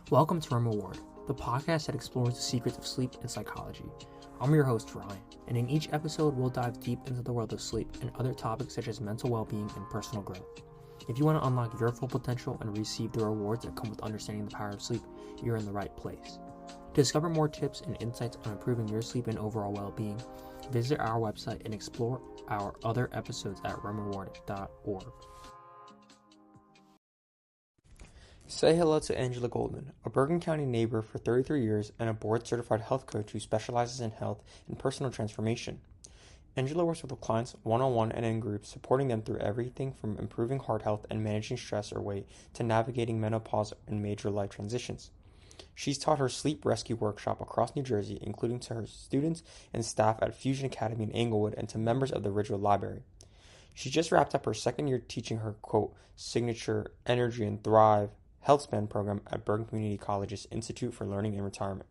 Welcome to REM Award, the podcast that explores the secrets of sleep and psychology. I'm your host, Ryan, and in each episode, we'll dive deep into the world of sleep and other topics such as mental well-being and personal growth. If you want to unlock your full potential and receive the rewards that come with understanding the power of sleep, you're in the right place. To discover more tips and insights on improving your sleep and overall well-being, visit our website and explore our other episodes at remaward.org. Say hello to Angela Goldman, a Bergen County neighbor for 33 years and a board-certified health coach who specializes in health and personal transformation. Angela works with clients one-on-one and in groups, supporting them through everything from improving heart health and managing stress or weight to navigating menopause and major life transitions. She's taught her sleep rescue workshop across New Jersey, including to her students and staff at Fusion Academy in Englewood and to members of the Ridgewood Library. She just wrapped up her second year teaching her, quote, signature Energy and Thrive Health Span program at Bergen Community College's Institute for Learning and Retirement.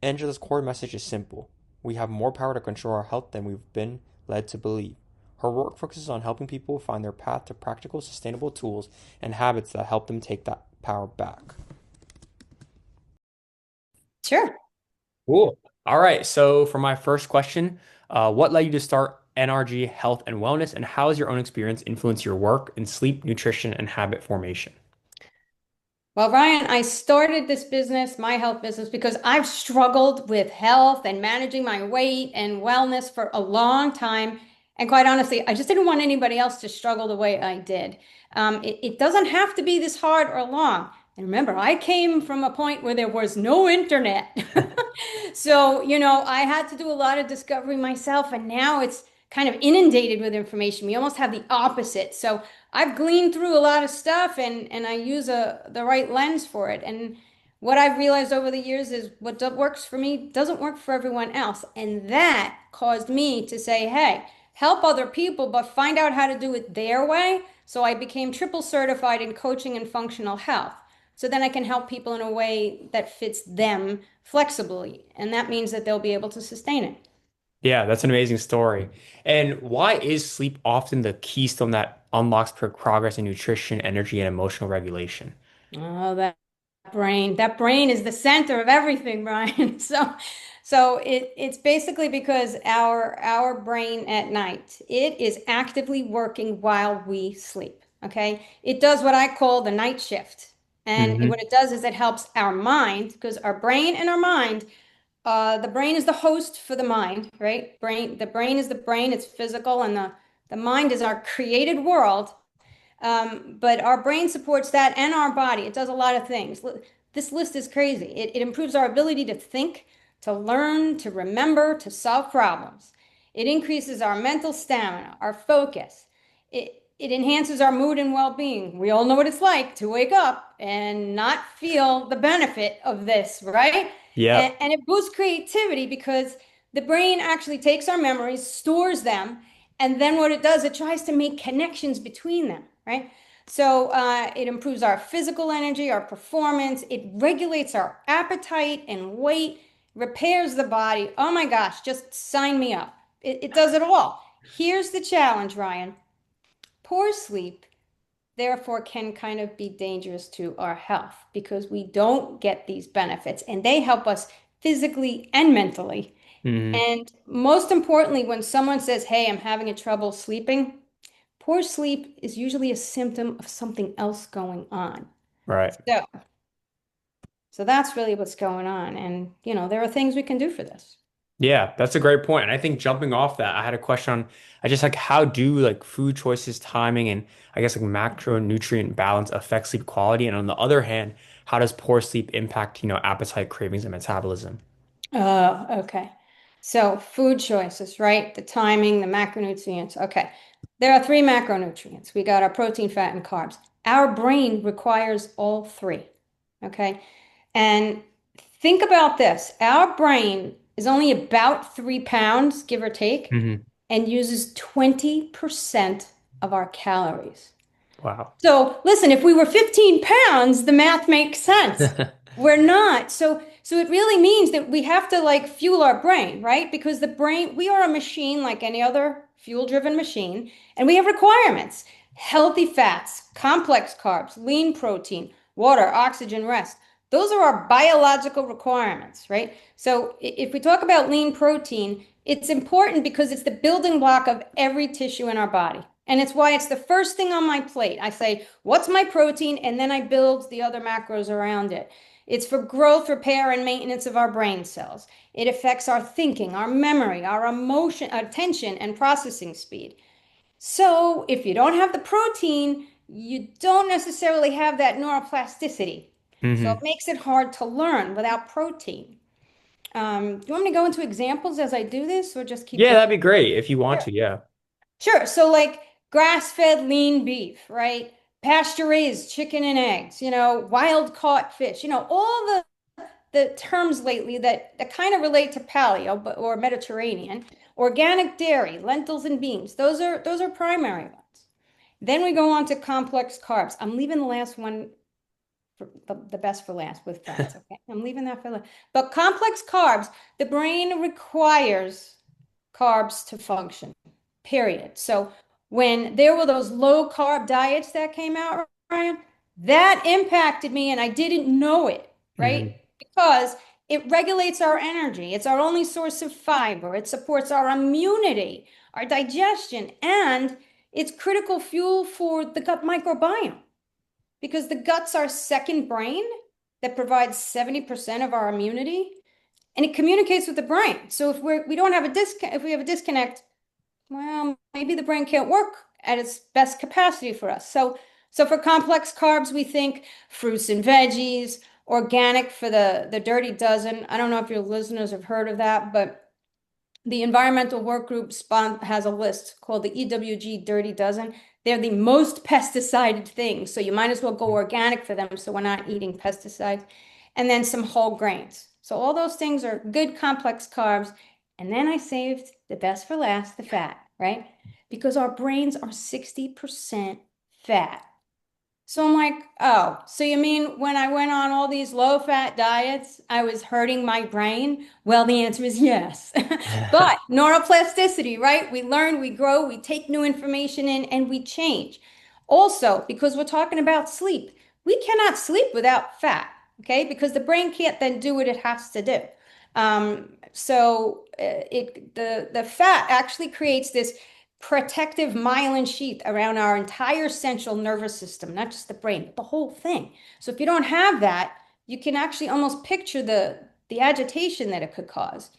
Angela's core message is simple. We have more power to control our health than we've been led to believe. Her work focuses on helping people find their path to practical, sustainable tools and habits that help them take that power back. Sure. Cool. All right. So for my first question, what led you to start NRG Health and Wellness, and how has your own experience influenced your work in sleep, nutrition, and habit formation? Well, Ryan, I started this business, my health business, because I've struggled with health and managing my weight and wellness for a long time. And quite honestly, I just didn't want anybody else to struggle the way I did. It doesn't have to be this hard or long. And remember, I came from a point where there was no internet. So, I had to do a lot of discovery myself, and now it's kind of inundated with information. We almost have the opposite. So I've gleaned through a lot of stuff and I use the right lens for it. And what I've realized over the years is what works for me doesn't work for everyone else. And that caused me to say, hey, help other people, but find out how to do it their way. So I became triple certified in coaching and functional health. So then I can help people in a way that fits them flexibly. And that means that they'll be able to sustain it. Yeah, that's an amazing story. And why is sleep often the keystone that unlocks progress in nutrition, energy, and emotional regulation? Oh, that brain is the center of everything, Brian. So it's basically because our brain at night, it is actively working while we sleep. Okay. It does what I call the night shift. And Hmm. what it does is it helps our mind, because our brain and our mind, the brain is the host for the mind, right? The brain is the brain, it's physical, and the mind is our created world. But our brain supports that and our body. It does a lot of things. This list is crazy. It improves our ability to think, to learn, to remember, to solve problems. It increases our mental stamina, our focus. It enhances our mood and well-being. We all know what it's like to wake up and not feel the benefit of this, right? And, Yep. and it boosts creativity because the brain actually takes our memories, stores them, and then what it does, it tries to make connections between them, right? So it improves our physical energy, our performance. It regulates our appetite and weight, repairs the body. Oh my gosh, just sign me up. It does it all. Here's the challenge, Ryan. Poor sleep, therefore, can kind of be dangerous to our health because we don't get these benefits, and they help us physically and mentally. Hmm. And most importantly, when someone says, hey, I'm having a trouble sleeping, poor sleep is usually a symptom of something else going on. Right. So, so that's really what's going on. And, there are things we can do for this. Yeah, that's a great point. And I think jumping off that, I had a question on, I just like how do like food choices, timing, and I guess like macronutrient balance affect sleep quality? And on the other hand, how does poor sleep impact, appetite, cravings, and metabolism? Okay. So food choices, right? The timing, the macronutrients. Okay. There are three macronutrients. We got our protein, fat, and carbs. Our brain requires all three. Okay. And think about this. Our brain is only about 3 pounds, give or take, Hmm. and uses 20% of our calories. Wow. So listen, if we were 15 pounds, the math makes sense. We're not. So it really means that we have to like fuel our brain, right? Because the brain, we are a machine like any other fuel-driven machine, and we have requirements. Healthy fats, complex carbs, lean protein, water, oxygen, rest. Those are our biological requirements, right? So if we talk about lean protein, it's important because it's the building block of every tissue in our body. And it's why it's the first thing on my plate. I say, what's my protein? And then I build the other macros around it. It's for growth, repair, and maintenance of our brain cells. It affects our thinking, our memory, our emotion, attention, and processing speed. So if you don't have the protein, you don't necessarily have that neuroplasticity. So it Hmm. makes it hard to learn without protein. Do you want me to go into examples as I do this or just keep Yeah, that'd going? be great if you want Sure. to. Yeah. Sure. So like grass-fed lean beef, right? Pasture-raised chicken and eggs, wild caught fish, all the terms lately that kind of relate to paleo or Mediterranean, organic dairy, lentils and beans. Those are primary ones. Then we go on to complex carbs. I'm leaving the last one for the best for last with fats. Okay. I'm leaving that for last. But complex carbs, the brain requires carbs to function, period. So when there were those low carb diets that came out, Ryan, that impacted me and I didn't know it, right? Hmm. Because it regulates our energy. It's our only source of fiber. It supports our immunity, our digestion, and it's critical fuel for the gut microbiome because the gut's our second brain that provides 70% of our immunity and it communicates with the brain. So we don't have a if we have a disconnect, well, maybe the brain can't work at its best capacity for us. So for complex carbs, we think fruits and veggies, organic for the dirty dozen. I don't know if your listeners have heard of that, but the environmental work group has a list called the EWG Dirty Dozen. They're the most pesticided things. So you might as well go organic for them so we're not eating pesticides. And then some whole grains. So all those things are good complex carbs. And then I saved the best for last, the fat, right? Because our brains are 60% fat. So I'm like, oh, so you mean when I went on all these low fat diets, I was hurting my brain? Well, the answer is yes. But neuroplasticity, right? We learn, we grow, we take new information in, and we change. Also, because we're talking about sleep, we cannot sleep without fat, okay? Because the brain can't then do what it has to do. The fat actually creates this protective myelin sheath around our entire central nervous system, not just the brain, but the whole thing. So if you don't have that, you can actually almost picture the agitation that it could cause.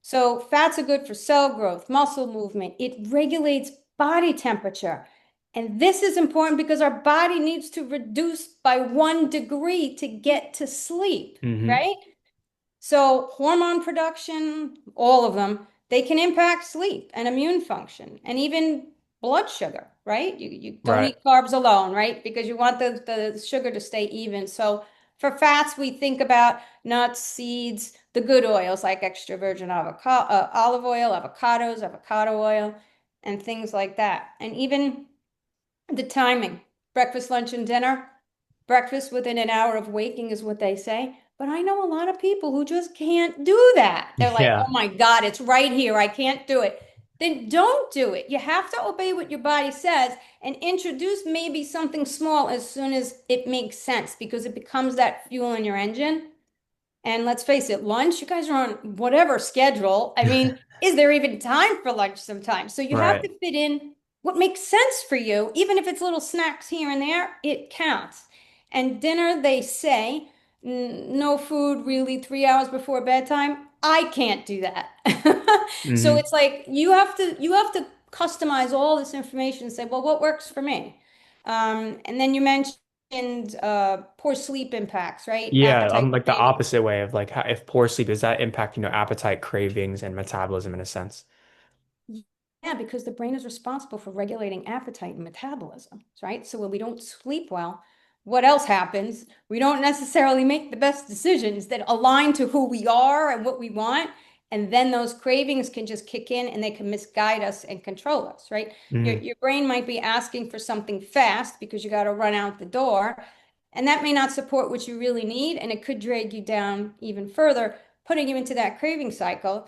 So fats are good for cell growth, muscle movement. It regulates body temperature. And this is important because our body needs to reduce by 1 degree to get to sleep, Hmm. right? So hormone production, all of them, they can impact sleep and immune function and even blood sugar, right? You don't Right. eat carbs alone, right? Because you want the sugar to stay even. So for fats, we think about nuts, seeds, the good oils like extra virgin avocado, olive oil, avocados, avocado oil, and things like that. And even the timing, breakfast, lunch, and dinner. Breakfast within an hour of waking is what they say. But I know a lot of people who just can't do that. They're like, oh Yeah. my God, it's right here. I can't do it. Then don't do it. You have to obey what your body says and introduce maybe something small as soon as it makes sense because it becomes that fuel in your engine. And let's face it, lunch, you guys are on whatever schedule. I mean, is there even time for lunch sometimes? So you have Right. to fit in what makes sense for you, even if it's little snacks here and there, it counts. And dinner, they say, no food really 3 hours before bedtime. I can't do that. So Hmm. it's like you have to customize all this information and say, well, what works for me? And then you mentioned poor sleep impacts, right? Yeah, Appetite like the craving. opposite way of like how, if poor sleep, does that impact, appetite, cravings, and metabolism in a sense? Yeah, because the brain is responsible for regulating appetite and metabolism, right? So when we don't sleep well, what else happens? We don't necessarily make the best decisions that align to who we are and what we want. And then those cravings can just kick in and they can misguide us and control us, right? Your, Hmm. your brain might be asking for something fast because you got to run out the door. And that may not support what you really need. And it could drag you down even further, putting you into that craving cycle.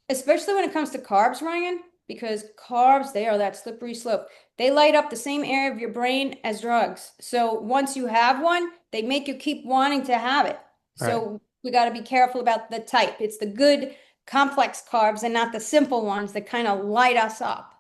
Especially when it comes to carbs, Ryan, because carbs, they are that slippery slope. They light up the same area of your brain as drugs. So once you have one, they make you keep wanting to have it. Right. So we got to be careful about the type. It's the good complex carbs and not the simple ones that kind of light us up.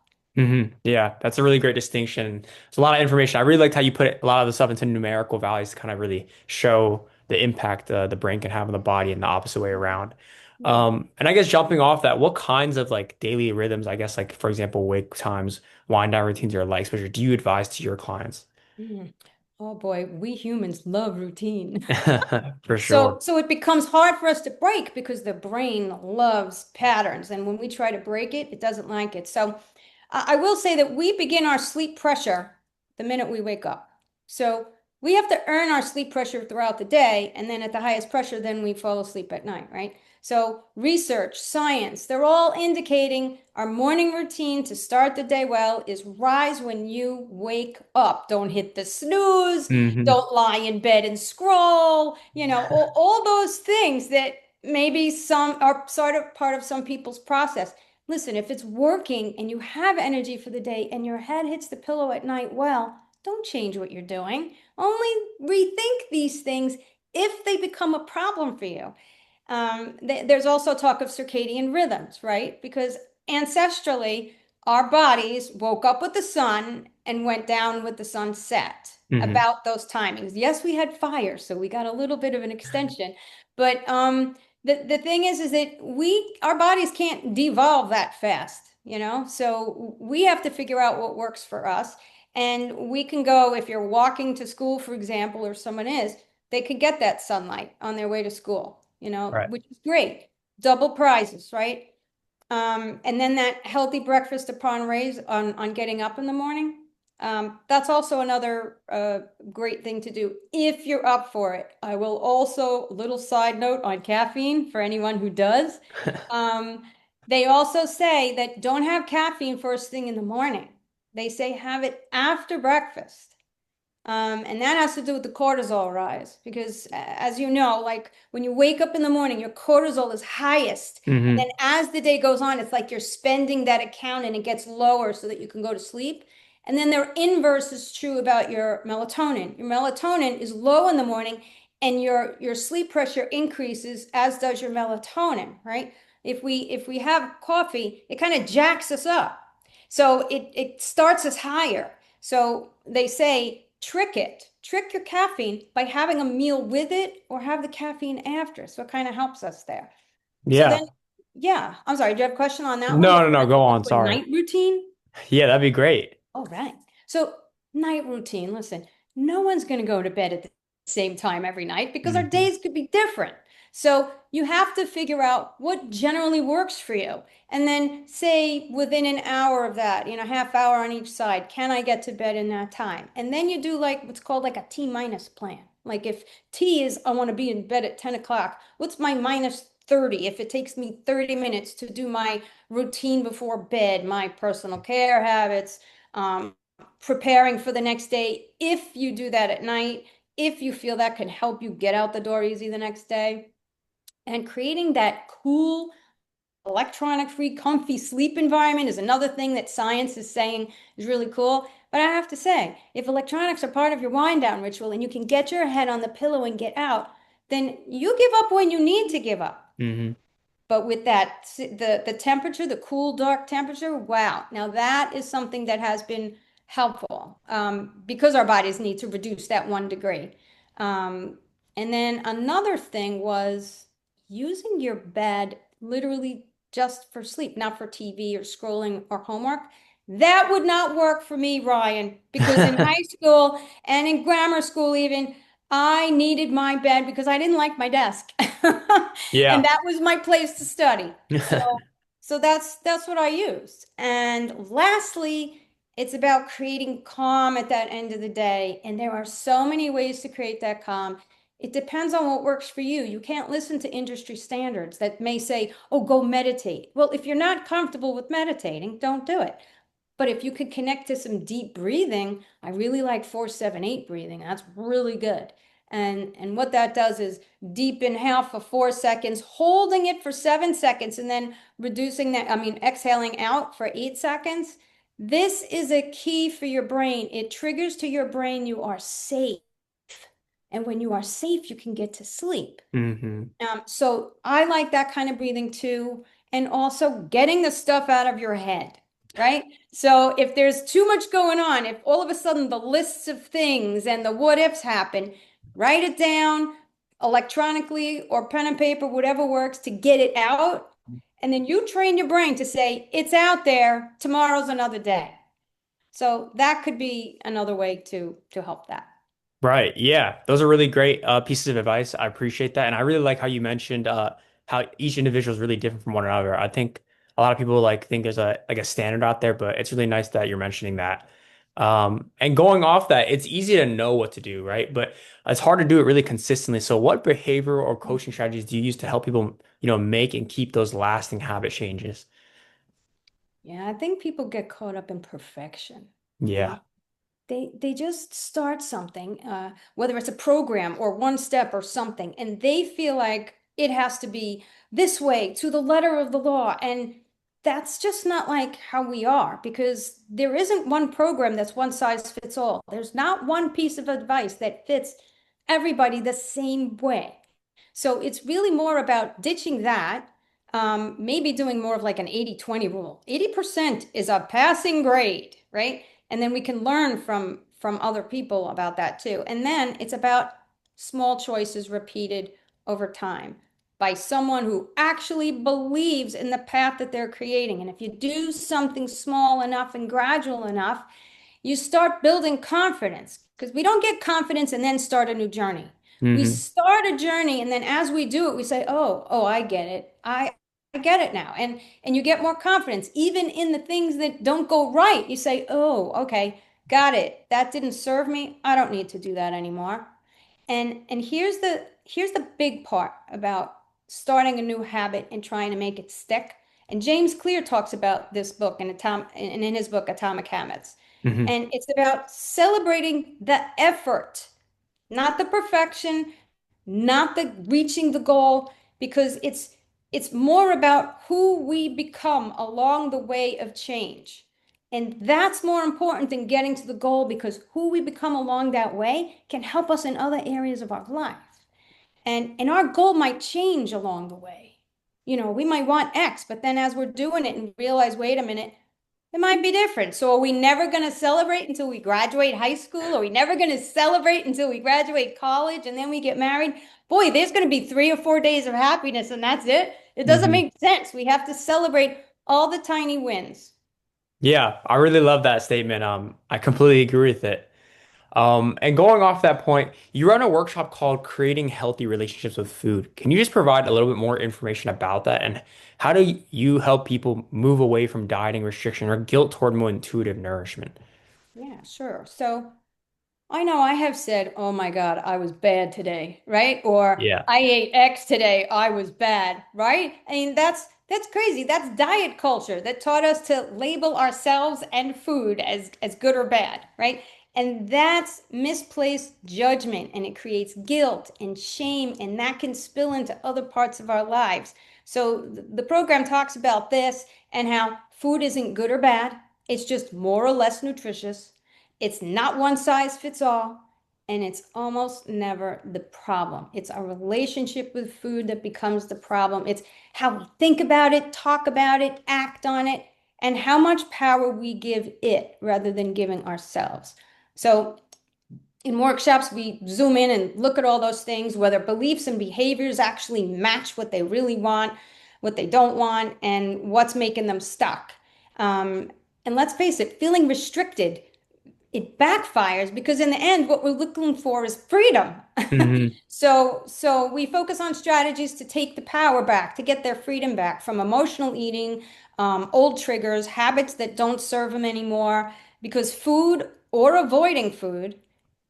Yeah, that's a really great distinction. It's a lot of information. I really liked how you put a lot of the stuff into numerical values to kind of really show the impact the brain can have on the body and the opposite way around. Yeah. And I guess jumping off that, what kinds of like daily rhythms, I guess like for example, wake times, wind down routines, or light exposure, do you advise to your clients? Mm. Oh boy, we humans love routine. For So, sure. so it becomes hard for us to break because the brain loves patterns. And when we try to break it, it doesn't like it. So I will say that we begin our sleep pressure the minute we wake up. So we have to earn our sleep pressure throughout the day. And then at the highest pressure, then we fall asleep at night, right? So research, science, they're all indicating our morning routine to start the day well is rise when you wake up. Don't hit the snooze. Hmm. Don't lie in bed and scroll, all those things that maybe some are sort of part of some people's process. Listen, if it's working and you have energy for the day and your head hits the pillow at night, well, don't change what you're doing. Only rethink these things if they become a problem for you. There's also talk of circadian rhythms, right? Because ancestrally, our bodies woke up with the sun and went down with the sunset Hmm. about those timings. Yes, we had fire, so we got a little bit of an extension. But the thing is that our bodies can't devolve that fast. So we have to figure out what works for us. And we can go, if you're walking to school, for example, or someone is, they could get that sunlight on their way to school, Right. which is great. Double prizes, right? And then that healthy breakfast upon raise on getting up in the morning. That's also another great thing to do if you're up for it. I will also, little side note on caffeine for anyone who does. Um, they also say that don't have caffeine first thing in the morning. They say have it after breakfast. And that has to do with the cortisol rise because, as you know, like when you wake up in the morning, your cortisol is highest. And then Hmm. as the day goes on, it's like you're spending that account and it gets lower so that you can go to sleep. And then the inverse is true about your melatonin. Your melatonin is low in the morning and your sleep pressure increases, as does your melatonin, right? If we have coffee, it kind of jacks us up. So it starts us higher. So they say trick your caffeine by having a meal with it or have the caffeine after. So it kind of helps us there. So Yeah. then, yeah, I'm sorry. Do you have a question on that one No, no, before no. I Go move on on. to a Sorry. night routine? Yeah, that'd be great. All right. So, night routine. Listen, no one's going to go to bed at the same time every night because our Hmm. days could be different. So, you have to figure out what generally works for you. And then say within an hour of that, half hour on each side, can I get to bed in that time? And then you do like what's called like a T minus plan. Like if T is I want to be in bed at 10 o'clock, what's my minus 30 if it takes me 30 minutes to do my routine before bed, my personal care habits, um, preparing for the next day. If you do that at night, if you feel that can help you get out the door easy the next day, and creating that cool, electronic free, comfy sleep environment is another thing that science is saying is really cool. But I have to say, if electronics are part of your wind down ritual and you can get your head on the pillow and get out, then you give up when you need to give up. Hmm. But with that, the temperature, the cool, dark temperature, wow. Now that is something that has been helpful because our bodies need to reduce that 1 degree. Um, and then another thing was using your bed literally just for sleep, not for TV or scrolling or homework. That would not work for me, Ryan, because in high school and in grammar school, even, I needed my bed because I didn't like my desk. And Yeah. that was my place to study. So that's what I used. And lastly, it's about creating calm at that end of the day. And there are so many ways to create that calm. It depends on what works for you. You can't listen to industry standards that may say, oh, go meditate. Well, if you're not comfortable with meditating, don't do it. But if you could connect to some deep breathing, I really like 4-7-8 breathing. That's really good. And what that does is deep inhale for 4 seconds, holding it for 7 seconds, and then reducing that, I mean, exhaling out for 8 seconds. This is a key for your brain. It triggers to your brain you are safe. And when you are safe, you can get to sleep. Hmm. So I like that kind of breathing too. And also getting the stuff out of your head, right? So if there's too much going on, if all of a sudden the lists of things and the what ifs happen, write it down electronically or pen and paper, whatever works to get it out. And then you train your brain to say, it's out there, tomorrow's another day. So that could be another way to help that. Right. Yeah. Those are really great pieces of advice. I appreciate that. And I really like how you mentioned how each individual is really different from one another. I think a lot of people like think there's a standard out there, but it's really nice that you're mentioning that. And going off that, it's easy to know what to do, right? But it's hard to do it really consistently. So what behavior or coaching strategies do you use to help people, make and keep those lasting habit changes? Yeah, I think people get caught up in perfection. Yeah. They just start something, whether it's a program or one step or something, and they feel like it has to be this way to the letter of the law. And that's just not like how we are, because there isn't one program that's one size fits all. There's not one piece of advice that fits everybody the same way. So it's really more about ditching that, maybe doing more of like an 80-20 rule. 80% is a passing grade, right? And then we can learn from other people about that too. And then it's about small choices repeated over time by someone who actually believes in the path that they're creating. And if you do something small enough and gradual enough, you start building confidence, because we don't get confidence and then start a new journey. We Hmm. start a journey, and then as we do it, we say, "Oh, I get it. I get it now." And you get more confidence even in the things that don't go right. You say, "Oh, okay, got it. That didn't serve me. I don't need to do that anymore." And here's the big part about starting a new habit and trying to make it stick. And James Clear talks about this book in his book Atomic Habits. Hmm. And it's about celebrating the effort, not the perfection, not the reaching the goal, because it's more about who we become along the way of change. And that's more important than getting to the goal, because who we become along that way can help us in other areas of our life. And our goal might change along the way. We might want X, but then as we're doing it and realize, wait a minute, it might be different. So are we never going to celebrate until we graduate high school? Are we never going to celebrate until we graduate college and then we get married? Boy, there's going to be 3 or 4 days of happiness and that's it. It doesn't Hmm. make sense. We have to celebrate all the tiny wins. Yeah, I really love that statement. I completely agree with it. And going off that point, you run a workshop called Creating Healthy Relationships with Food. Can you just provide a little bit more information about that? And how do you help people move away from dieting restriction or guilt toward more intuitive nourishment? Yeah, sure. So I know I have said, oh my God, I was bad today, right? Or Yeah. I ate X today, I was bad, right? I mean, that's crazy. That's diet culture that taught us to label ourselves and food as good or bad, right? And that's misplaced judgment, and it creates guilt and shame, and that can spill into other parts of our lives. So the program talks about this and how food isn't good or bad. It's just more or less nutritious. It's not one size fits all, and it's almost never the problem. It's our relationship with food that becomes the problem. It's how we think about it, talk about it, act on it, and how much power we give it rather than giving ourselves. So, in workshops, we zoom in and look at all those things, whether beliefs and behaviors actually match what they really want, what they don't want, and what's making them stuck. And let's face it, feeling restricted, it backfires, because in the end what we're looking for is freedom. Hmm. So we focus on strategies to take the power back, to get their freedom back from emotional eating, old triggers, habits that don't serve them anymore, because food or avoiding food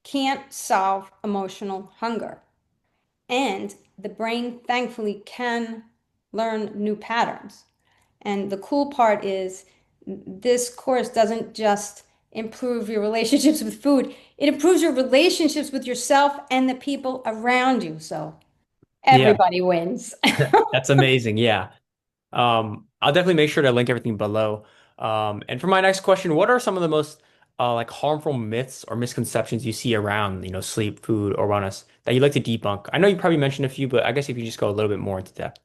can't solve emotional hunger. And the brain thankfully can learn new patterns. And the cool part is, this course doesn't just improve your relationships with food, it improves your relationships with yourself and the people around you. So Yeah, everybody wins. that's amazing. Yeah. I'll definitely make sure to link everything below. And for my next question, what are some of the most like harmful myths or misconceptions you see around, sleep, food, or wellness that you'd like to debunk? I know you probably mentioned a few, but I guess if you just go a little bit more into depth.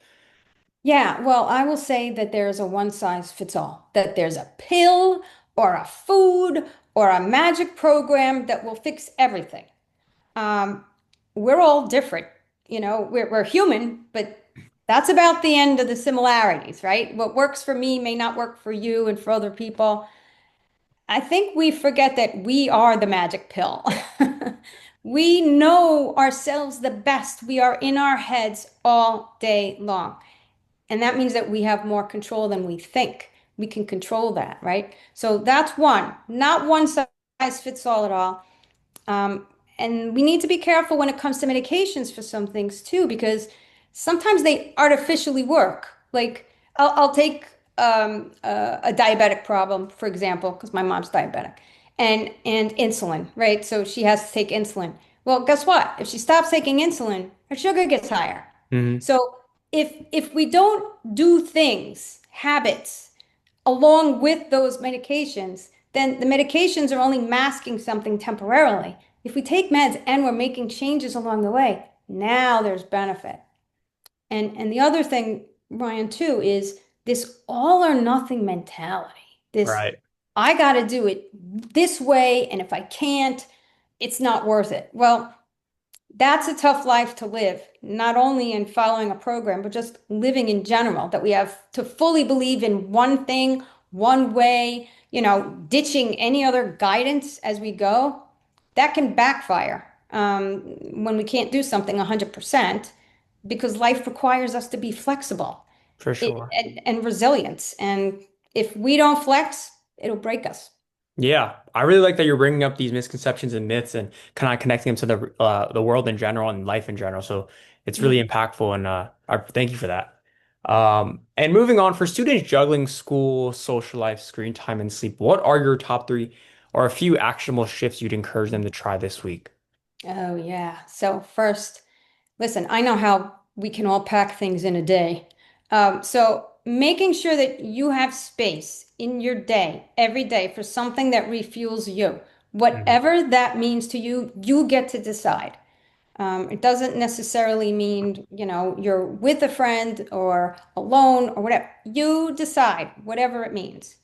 Yeah, well, I will say that there's a one size fits all, that there's a pill or a food or a magic program that will fix everything. Um, we're all different. We're human, but that's about the end of the similarities, right? What works for me may not work for you and for other people. I think we forget that we are the magic pill. We know ourselves the best. We are in our heads all day long. And that means that we have more control than we think. We can control that, right? So that's one, not one size fits all at all. Um, and we need to be careful when it comes to medications for some things too, because sometimes they artificially work. Like I'll take a diabetic problem, for example, because my mom's diabetic, and insulin, right? So she has to take insulin. Well, guess what? If she stops taking insulin, her sugar gets higher. Hmm. So if we don't do things, habits, along with those medications, then the medications are only masking something temporarily. If we take meds and we're making changes along the way, now there's benefit. And the other thing, Ryan, too, is this all or nothing mentality. This Right. I got to do it this way, and if I can't, it's not worth it. Well, that's a tough life to live, not only in following a program, but just living in general, that we have to fully believe in one thing, one way, ditching any other guidance as we go. That can backfire when we can't do something 100% because life requires us to be flexible For sure. and resilient. And if we don't flex, it'll break us. Yeah, I really like that you're bringing up these misconceptions and myths and kind of connecting them to the world in general and life in general. So it's really impactful, and I thank you for that. And moving on, for students juggling school, social life, screen time, and sleep, what are your top three or a few actionable shifts you'd encourage them to try this week? Oh, yeah. So, first, listen, I know how we can all pack things in a day. So making sure that you have space in your day, every day, for something that refuels you, Mhm. whatever that means to you, you get to decide. It doesn't necessarily mean, you're with a friend or alone or whatever. You decide, whatever it means.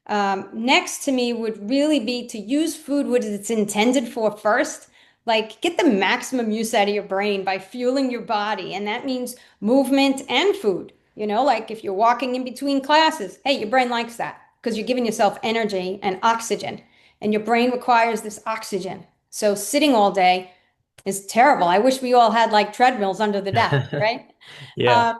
Next to me would really be to use food what it's intended for first. Like get the maximum use out of your brain by fueling your body. And that means movement and food. Like if you're walking in between classes, hey, your brain likes that because you're giving yourself energy and oxygen. And your brain requires this oxygen. So sitting all day is terrible. I wish we all had like treadmills under the desk, right? Yeah. Um,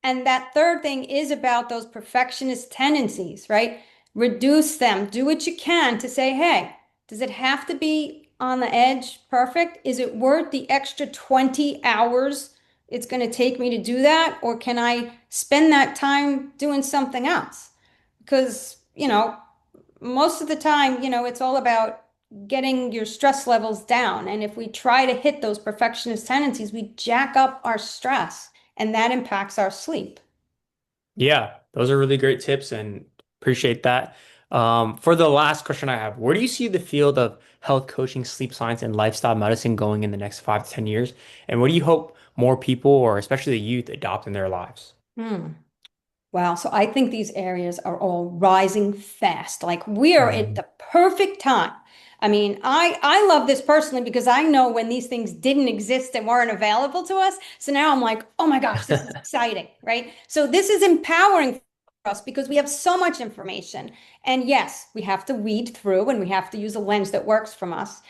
and that third thing is about those perfectionist tendencies, right? Reduce them. Do what you can to say, hey, does it have to be on the edge perfect? Is it worth the extra 20 hours it's going to take me to do that? Or can I spend that time doing something else? Because, most of the time, it's all about getting your stress levels down. And if we try to hit those perfectionist tendencies, we jack up our stress and that impacts our sleep. Yeah, those are really great tips and appreciate that. For the last question I have, where do you see the field of health coaching, sleep science, and lifestyle medicine going in the next 5 to 10 years? And what do you hope more people, or especially the youth, adopt in their lives? Hmm. Wow. So I think these areas are all rising fast. Like we are at Mhm. the perfect time. I mean, I love this personally because I know when these things didn't exist and weren't available to us. So now I'm like, oh my gosh, this is exciting, right? So this is empowering for us because we have so much information. And yes, we have to weed through and we have to use a lens that works from us.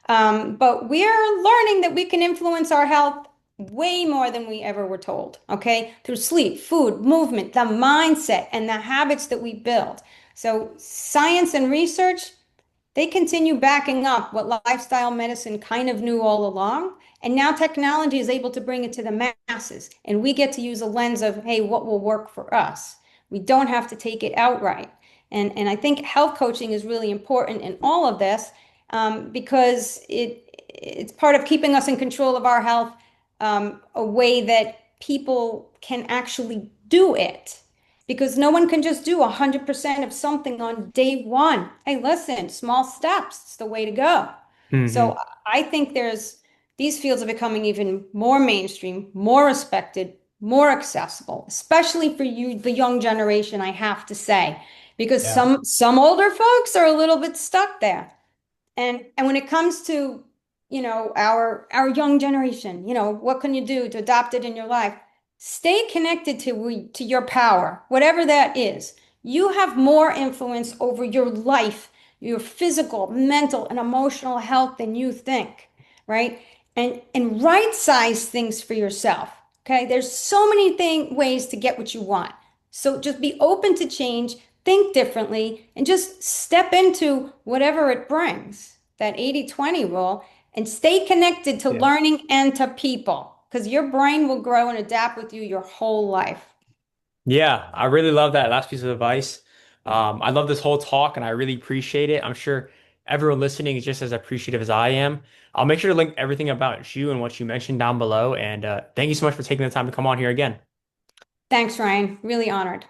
But we are learning that we can influence our health way more than we ever were told, okay? Through sleep, food, movement, the mindset, and the habits that we build. So, science and research, they continue backing up what lifestyle medicine kind of knew all along. And now technology is able to bring it to the masses. And we get to use a lens of, hey, what will work for us? We don't have to take it outright. And I think health coaching is really important in all of this because it's part of keeping us in control of our health, a way that people can actually do it. because no one can just do 100% of something on day one. Hey, listen, small steps, it's the way to go. Hmm. So I think these fields are becoming even more mainstream, more respected, more accessible, especially for you, the young generation, I have to say, because Yeah. some older folks are a little bit stuck there. And when it comes to, our young generation, what can you do to adopt it in your life? Stay connected to your power, whatever that is. You have more influence over your life, your physical, mental, and emotional health than you think, right? And right size things for yourself. Okay, there's so many ways to get what you want. So just be open to change, think differently, and just step into whatever it brings. That 80/20 rule, and stay connected to Yeah. learning and to people because your brain will grow and adapt with you your whole life. Yeah, I really love that last piece of advice. I love this whole talk and I really appreciate it. I'm sure everyone listening is just as appreciative as I am. I'll make sure to link everything about you and what you mentioned down below. And thank you so much for taking the time to come on here again. Thanks, Ryan. Really honored.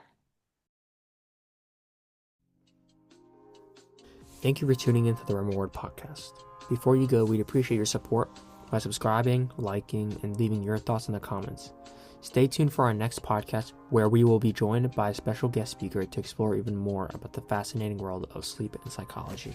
Thank you for tuning into the Reward Podcast. Before you go, we'd appreciate your support by subscribing, liking, and leaving your thoughts in the comments. Stay tuned for our next podcast where we will be joined by a special guest speaker to explore even more about the fascinating world of sleep and psychology.